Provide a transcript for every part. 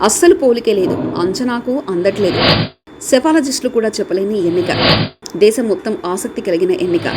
అస్సలు పోలికే లేదు, అంచనాకు అందట్లేదు. సెఫాలజిస్టులు కూడా చెప్పలేని ఎన్నిక. దేశం మొత్తం ఆసక్తి కలిగిన ఎన్నిక.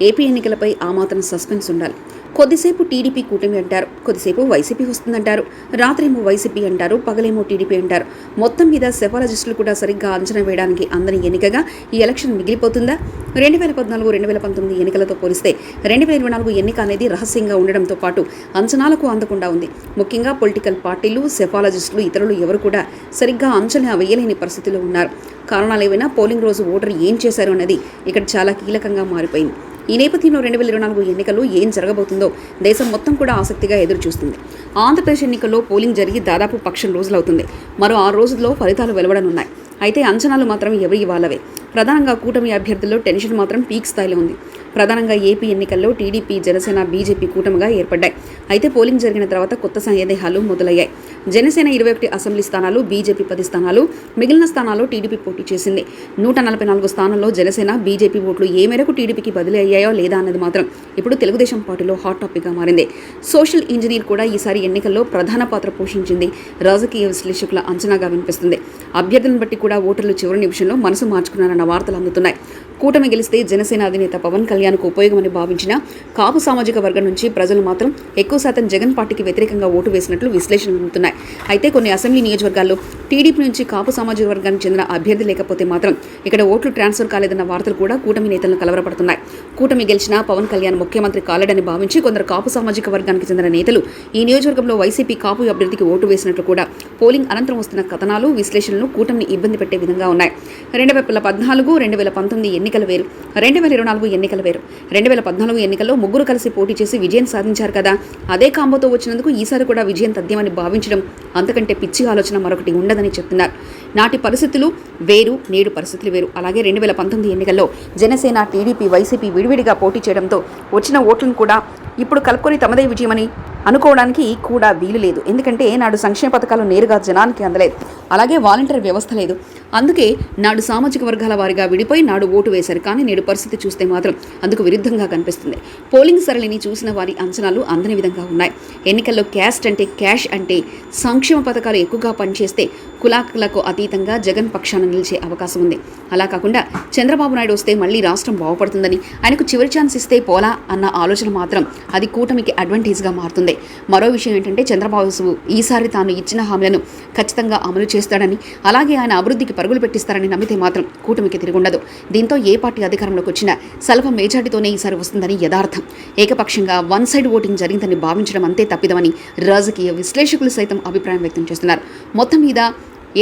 ఏపీ ఎన్నికలపై ఆ మాత్రం సస్పెన్స్ ఉండాలి. కొద్దిసేపు టీడీపీ కూటమి అంటారు, కొద్దిసేపు వైసీపీ వస్తుందంటారు, రాత్రేమో వైసీపీ అంటారు, పగలేమో టీడీపీ అంటారు. మొత్తం మీద సెఫాలజిస్టులు కూడా సరిగ్గా అంచనా వేయడానికి అందని ఎన్నికగా ఈ ఎలక్షన్ మిగిలిపోతుందా? 2014-2019 ఎన్నికలతో పోలిస్తే 2024 ఎన్నిక అనేది రహస్యంగా ఉండడంతో పాటు అంచనాలకు అందకుండా ఉంది. ముఖ్యంగా పొలిటికల్ పార్టీలు, సెఫాలజిస్టులు, ఇతరులు ఎవరు కూడా సరిగ్గా అంచనా వేయలేని పరిస్థితిలో ఉన్నారు. కారణాలు ఏవైనా పోలింగ్ రోజు ఓటరు ఏం చేశారు అన్నది ఇక్కడ చాలా కీలకంగా మారిపోయింది. ఈ నేపథ్యంలో 2024 ఎన్నికల్లో ఏం జరగబోతుందో దేశం మొత్తం కూడా ఆసక్తిగా ఎదురు చూస్తుంది. ఆంధ్రప్రదేశ్ ఎన్నికల్లో పోలింగ్ జరిగి దాదాపు పక్షం రోజులవుతుంది. మరో 6 రోజుల్లో ఫలితాలు వెలువడనున్నాయి. అయితే అంచనాలు మాత్రం ఎవరి వాళ్ళవే. ప్రధానంగా కూటమి అభ్యర్థుల్లో టెన్షన్ మాత్రం పీక్ స్థాయిలో ఉంది. ప్రధానంగా ఏపీ ఎన్నికల్లో టీడీపీ, జనసేన, బీజేపీ కూటమిగా ఏర్పడ్డాయి. అయితే పోలింగ్ జరిగిన తర్వాత కొత్త సందేహాలు మొదలయ్యాయి. జనసేన 21 అసెంబ్లీ స్థానాలు, బీజేపీ 10 స్థానాలు, మిగిలిన స్థానాల్లో టీడీపీ పోటీ చేసింది. 144 స్థానాల్లో జనసేన, బీజేపీ ఓట్లు ఏ మేరకు టీడీపీకి బదిలీ అయ్యాయో లేదా అన్నది మాత్రం ఇప్పుడు తెలుగుదేశం పార్టీలో హాట్ టాపిక్గా మారింది. సోషల్ ఇంజనీర్ కూడా ఈసారి ఎన్నికల్లో ప్రధాన పాత్ర పోషించింది రాజకీయ విశ్లేషకుల అంచనాగా వినిపిస్తుంది. అభ్యర్థులను బట్టి కూడా ఓటర్లు చివరి నిమిషంలో మనసు మార్చుకున్నారన్న వార్తలు అందుతున్నాయి. కూటమి గెలిస్తే జనసేన అధినేత పవన్ కళ్యాణ్కు ఉపయోగమని భావించిన కాపు సామాజిక వర్గం నుంచి ప్రజలు మాత్రం ఎక్కువ శాతం జగన్ పార్టీకి వ్యతిరేకంగా ఓటు వేసినట్లు విశ్లేషణలు అందుతున్నాయి. అయితే కొన్ని అసెంబ్లీ నియోజకవర్గాల్లో టీడీపీ నుంచి కాపు సామాజిక వర్గానికి చెందిన అభ్యర్థి లేకపోతే మాత్రం ఇక్కడ ఓట్లు ట్రాన్స్ఫర్ కాలేదన్న వార్తలు కూడా కూటమి నేతలను కలవరపడుతున్నాయి. కూటమి గెలిచినా పవన్ కళ్యాణ్ ముఖ్యమంత్రి కాలేడని భావించి కొందరు కాపు సామాజిక వర్గానికి చెందిన నేతలు ఈ నియోజకవర్గంలో వైసీపీ కాపు అభ్యర్థికి ఓటు వేసినట్లు కూడా పోలింగ్ అనంతరం వస్తున్న కథనాలు, విశ్లేషణలు కూటమిని ఇబ్బంది పెట్టే విధంగా ఉన్నాయి. 2014-2019 ఎన్నికల వేరు, 2024 ఎన్నికల వేరు. 2014 ఎన్నికల్లో ముగ్గురు కలిసి పోటీ చేసి విజయం సాధించారు కదా, అదే కాంబోతో వచ్చినందుకు ఈసారి కూడా విజయం తథ్యమని భావించడం అంతకంటే పిచ్చి ఆలోచన మరొకటి ఉండదని చెప్తున్నారు. నాటి పరిస్థితులు వేరు, నేడు పరిస్థితులు వేరు. అలాగే 2019 ఎన్నికల్లో జనసేన, టీడీపీ, వైసీపీ విడివిడిగా పోటీ చేయడంతో వచ్చిన ఓట్లను కూడా ఇప్పుడు కలుపుకొని తమదే విజయమని అనుకోవడానికి కూడా వీలు లేదు. ఎందుకంటే నాడు సంక్షేమ పథకాలు నేరుగా జనానికి అందలేదు, అలాగే వాలంటీర్ వ్యవస్థ లేదు. అందుకే నాడు సామాజిక వర్గాల వారిగా విడిపోయి నాడు ఓటు వేశారు. కానీ నేడు పరిస్థితి చూస్తే మాత్రం అందుకు విరుద్ధంగా కనిపిస్తుంది. పోలింగ్ సరళిని చూసిన వారి అంచనాలు అందని విధంగా ఉన్నాయి. ఎన్నికల్లో క్యాస్ట్ అంటే, క్యాష్ అంటే సంక్షేమ పథకాలు ఎక్కువగా పనిచేస్తే కులాలకు అతీతంగా జగన్ పక్షాన నిలిచే అవకాశం ఉంది. అలా కాకుండా చంద్రబాబు నాయుడు వస్తే మళ్ళీ రాష్ట్రం బాగుపడుతుందని, ఆయనకు చివరి ఛాన్స్ ఇస్తే పోలా అన్న ఆలోచన మాత్రం అది కూటమికి అడ్వాంటేజ్గా మారుతుంది. మరో విషయం ఏంటంటే చంద్రబాబు ఈసారి తాను ఇచ్చిన హామీలను ఖచ్చితంగా అమలు చేస్తాడని, అలాగే ఆయన అభివృద్ధికి పరుగులు పెట్టిస్తారని నమ్మితే మాత్రం కూటమికి తిరుగుండదు. దీంతో ఏ పార్టీ అధికారంలోకి వచ్చినా స్వల్ప మెజార్టీతోనే ఈసారి వస్తుందని యథార్థం. ఏకపక్షంగా వన్ సైడ్ ఓటింగ్ జరిగిందని భావించడం అంతే తప్పిదమని రాజకీయ విశ్లేషకులు సైతం అభిప్రాయం వ్యక్తం చేస్తున్నారు. మొత్తం మీద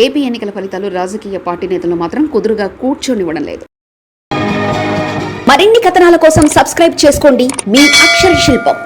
ఏపీ ఎన్నికల ఫలితాలు రాజకీయ పార్టీ నేతలు మాత్రం కుదురుగా కూర్చొనివ్వడం లేదు. మరిన్ని కథనాల కోసం సబ్స్క్రైబ్ చేసుకోండి మీ అక్షర శిల్పం.